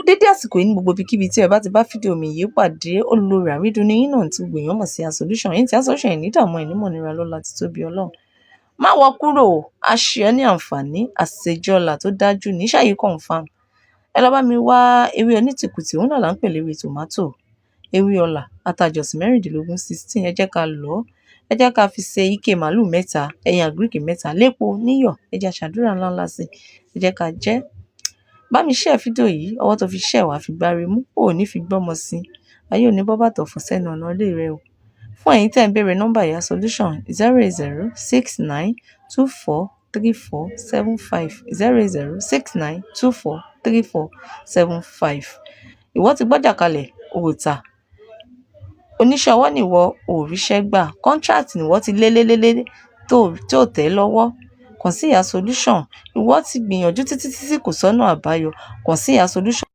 dédé àsìkò yìí ní gbogbo ibikíbi tí ẹ bá ti bá fídíò mi yìí pàdé olórí àrídùnnú yín náà tí gbìyànjú mọ̀ sí A-Solution yìí tí A-Solution yìí ní ìdààmú ẹ̀ nímọ̀ nira lọ́la ti tóbi Ọlọ́run. Má wọ kúrò, a ṣe ẹ́ ní àǹfààní àṣejọ́lá tó dájú ní ṣáyí confam. Ẹ lọ bá mi wá ewé onítìkùtì, òun náà là ń pè léwé tòmátò, ewé ọ̀là àtàjọ̀sìn 16 ẹ jẹ́ ká lọ̀ ọ́, ẹ jẹ́ ká fi ṣe ike màálù 3, ẹyin àgíríkì 3, lépo níyọ̀, ẹ jẹ́ ṣàdúrà ńláńlá sí, ẹ jẹ́ ká jẹ́. Bá mi share fídíò yìí, ọwọ́ tó fi share wá fi gbáre mú, ò ní fi gbọ́mọ sí, ayé ò ní bọ́ bàtọ̀ fún sẹ́nu ọ̀nà ilé rẹ o. Fún ẹ̀yin tẹ́ ń béèrè nọ́mbà A-Solution 08069243475 08069243475. Ìwọ ti gbọ́jà kalẹ̀ òòtà, oníṣẹ́ ọwọ́ nìwọ òríṣẹ́ gbà, contract nìwọ ti lé tó tẹ́ lọ́wọ́, kàn sí A-Solution. Ìwọ ti gbìyànjú títí kò sọ́nà àbáyọ, kàn sí A-Solution.